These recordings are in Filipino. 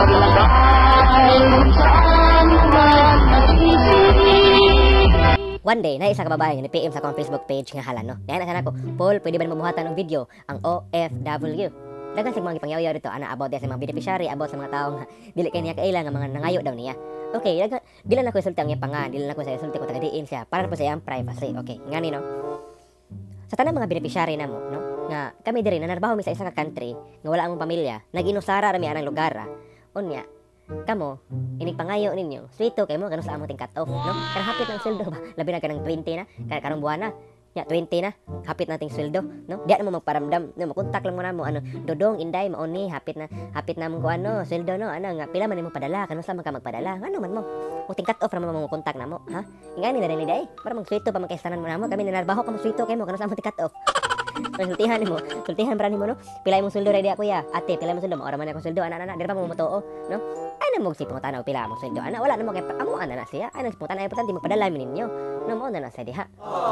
One day, na isa ka babae ni PM sa akong Facebook page nga halan, no? Yan na ko, Paul, pwede ba mabuhatan ng video ang OFW? Dagan sig mga gipangyaw dito ana about sa mga beneficiary, about sa mga taong dili kay niya kaila nga mga nangayo daw niya. Okay, dili na ko isulti ang iyang pangan, dili na ko sa isulti ko tagadiin siya para po sa iyang privacy. Okay, ngani no. Sa tanang mga beneficiary namo, no? Nga kami diri nanarbaho mi sa isa ka country nga wala among pamilya, naginusara ra mi anang lugar. Unya, kamo inig pangayo ninyo swito kay mo kanus sa among tingkat off, no? Karang hapit ng sweldo ba, labi na kanang 20 na karong buwan na ya 20 na hapit nating sweldo, no? Diya na mo magparamdam, no? Makontak lang mo na mo ano, Dodong Inday mauni hapit na mo ko ano sweldo, no? Ano nga pila man nimo padala kanus sa man ka magpadala ngano man mo o tingkat off ra mo kontak na mo, ha? Ingani na dali day para mag swito pa magkaistanan mo na mo kami nanarbaho ka mo swito kay mo kanus sa among tingkat off. Sultihan mo para nimo, no? Pila imong sweldo ready ako ya. Ate, pila imong sweldo? Maora man ako sweldo ana dira pa mo motoo, no? Ay na mo sipong tanaw pila mo sweldo. Ana wala na mo kay amo ana na siya. Ay nagsipunta na importante mo padala mi ninyo. No mo na sa diha.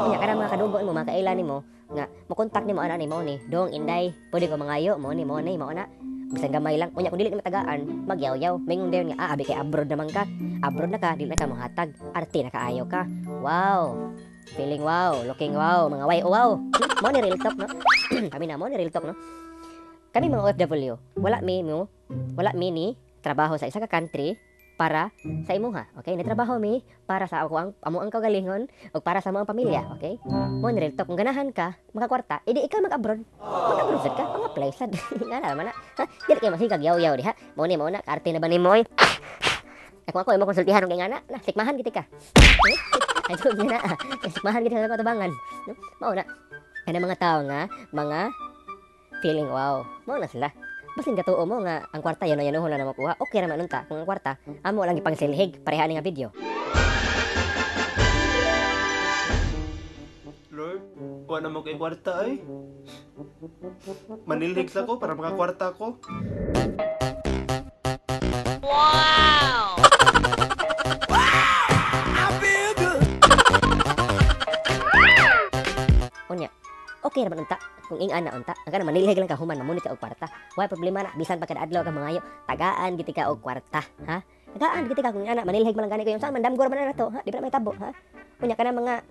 Unya kada mga kadugo mo mga kailan nimo nga mo kontak nimo ana nimo ni Dong Inday. Pwede ko mangayo mo ni mo na. Bisan gamay lang. Unya kung dili ka matagaan, magyaw-yaw. Mingon dayon nga abi kay abroad naman ka. Abroad na ka, dili na ka mohatag. Arte na kaayo ka. Wow. Feeling wow, looking wow, mga way wow. Mo ni real talk, no? Kami na mo ni real talk, no? Kami mga OFW, wala mi ni trabaho sa isa ka country para sa imuha, okay? Nitrabaho mi para sa ako amo ang kagalingon o para sa mga pamilya, okay? Mo ni real talk, kung ganahan ka, makakwarta, edi ikaw mag-abroad. Mag-abroad sad ka, pang-apply sad. Nga naman na. Dili kay masigag yaw-yaw diha. Mo na, karte na ba nimo oy? Ako imo konsultihan ng ngana, na sikmahan giti ka. Ay so na. Sikmahan giti sa katabangan. No? Mao na. Ana mga tao nga, mga feeling wow. Mao na sila. Basin katuo mo nga ang kwarta yan na makuha. Okay ra man unta kung ang kwarta amo lang ipangsilhig pareha ni nga video. Lord, wala mo kay kwarta ay. Manilhig sa ko para mga kwarta ko. Wow! Unya, okay ra man unta kung ing-an na unta. Ang kana manilhig lang ka human mamunit ka og kwarta. Way problema na bisan pa kada adlaw ka mangayo, tagaan giti ka og kwarta, ha? Tagaan giti ka kung ana manilhig man lang gani ko yung sa man damgor man na to, ha? Di ba may tabo, ha? Unya kana mga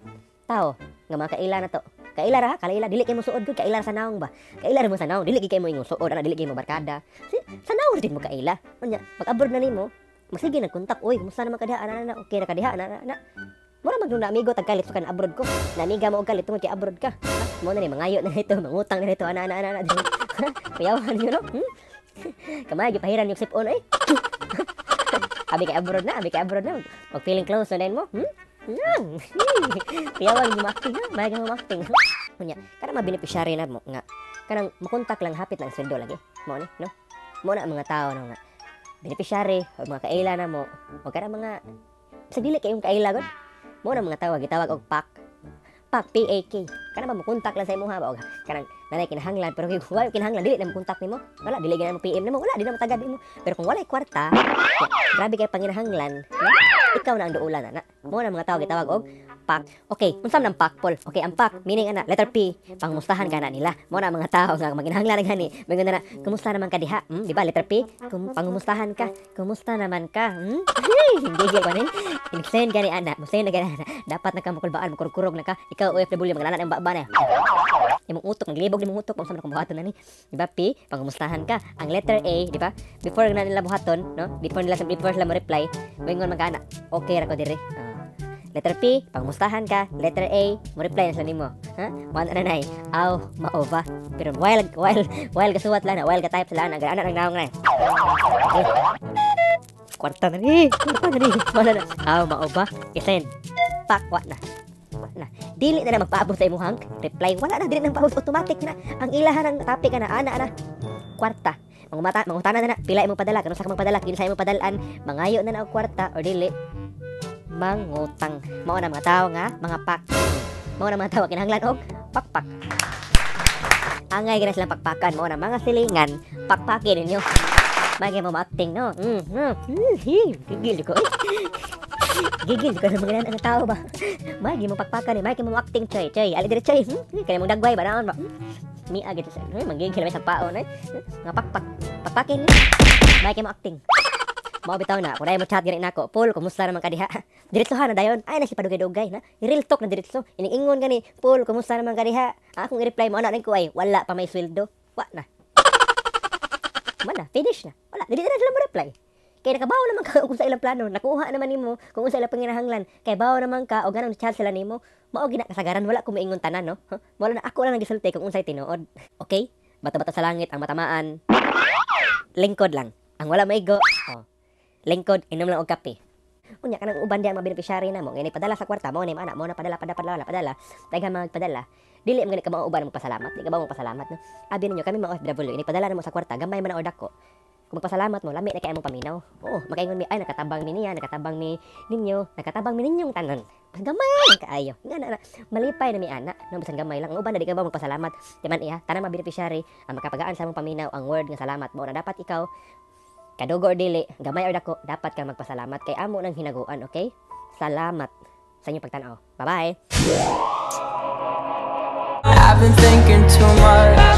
tao nga mga kaila na to. Kaila ra, kalaila dili kay mo suod gud, kaila sa naong ba? Kaila ra mo sa naong, dili kay mo ingon suod, ana dili kay mo barkada. Sa naong din mo kaila. Unya, mag-abroad na nimo, masige nagkontak, oy, kumusta naman kadiha ana okay ra kadiha ana. Mura magdung na amigo tagkalit kan abroad ko. Na amiga mo og kalit tungod kay abroad ka. Mo na ni mangayo na nito, mangutang na nito ana. Kuyawan niyo no? Kamay gipahiran yung sipon eh. Abi kay abroad na. Mag feeling close na din mo. Kuyawan yung acting ha, may mo acting. Unya, kada mabeneficiary na mo nga. Kanang makontak lang hapit lang sweldo lagi. Mo ni, no? Mo na mga tao no nga. Beneficiary o mga kaila na mo. O kada mga sa dili kay yung kaila gud. Mo na mga gitawag og PAK. PAK. Kana ba mo kontak lang sa imo ha ba og kanang nanay kinahanglan pero kung wala kinahanglan dili na mo kontak nimo. Wala dili gyud mo PM nimo. Wala di na matagad nimo. Pero kung wala kwarta, grabe kay panginahanglan. Ikaw na ang duulan ana. Mo na mga tao gitawag og PAK. Okay, unsam nang PAK Paul? Okay, ang PAK meaning ana letter P, pangumustahan kana nila. Mo na mga tao nga maginahanglan gani. Mingon na, kumusta naman ka diha? Di ba letter P? Pangumustahan ka. Kumusta naman ka? Hindi gyud kanin. Inextend gani ana. Musend na gani. Dapat na ka mukulbaan, mukurkurog na ka. Ikaw OFW maglanan ang baba na. Imong utok, naglibog nimong utok unsam na kung buhaton na ni. Di ba P? Pangumustahan ka. Ang letter A, di ba? Before na nila buhaton, no? Before sila mo reply, mingon magana. Okay ra ko diri. Letter P, pangumustahan ka. Letter A, mo reply na sa nimo. Ha? Mana na nay. Aw, maova. Pero while kasuwat lang na, while ka type sila na, ana nang naong na. Kwarta na ni. Mana na. Aw, maova. Isend. Pak, wa na. Dili na magpaabot sa imuhang reply. Wala na, dili nang paabot automatic na. Ang ilahan ng topic na, ana. Kwarta. Mangutana na, pila imong padala, kano sa ka magpadala, kinsa imong padalaan, mangayo na og kwarta or dili. Mangutang. Mao na mga tao nga, mga PAK. Mao na mga tao kinahanglan og pakpak. Angay gina silang pakpakan. Mao na mga silingan, pakpakin ninyo. Magi mo acting no. Gigil ko. Gigil ko na mga ang tao ba. Magi mo pakpakan ni, magi mo acting choy. Ali dire choy. Kaya mong dagway ba naon ba? Miagit sa manggigil may sa paon eh. Nga pakpakin ni. May kay mo acting. Mao bitaw na, kung mo chat gani nako, Paul, kumusta naman ka diha? Diretsohan na dayon. Ay na si padugay-dugay na. I-real talk na diretso. Ining-ingon gani, Paul, kumusta naman ka diha? Akong i-reply mo ana rin ko ay wala pa may sweldo. Wa na. Mana, finish na. Wala, dili na sila mo reply. Kaya nakabaw naman ka kung sa ilang plano, nakuha naman nimo kung sa ilang panginahanglan. Kaya bawo naman ka o ganang chat sila nimo. Mao gina kasagaran wala ko maingon tanan no. Huh? Wala na ako lang nagisulti kung unsay tinuod. Okay? Bato-bato sa langit ang matamaan. Lingkod lang. Ang wala maigo. Oh. Lingkod, inom lang og kape. Unya kanang uban diya ang mga beneficiary na mo, ngay padala sa kwarta mo ni ana mo na padala. Daghang magpadala. Dili mo gani ka mga uban magpasalamat. Di ka ba magpasalamat no? Abi ninyo kami mga OFW, ini padala na mo sa kwarta, gamay man ang ordak ko. Kung magpasalamat mo, lami na kay among paminaw. Oo, makaingon mi ay nakatabang ni niya, nakatabang ni ninyo, nakatabang mi ninyong tanan. Mas gamay lang kaayo. Nga na, malipay na mi ana, no bisan gamay lang. Ang uban na di ka ba magpasalamat. Di man iya, tanang mga beneficiary ang makapagaan sa among paminaw ang word nga salamat mo na dapat ikaw kadugo or dili, gamay or dako, dapat ka magpasalamat kay amo nang hinaguan, okay? Salamat sa inyong pagtanaw. Bye-bye! I've been thinking too much.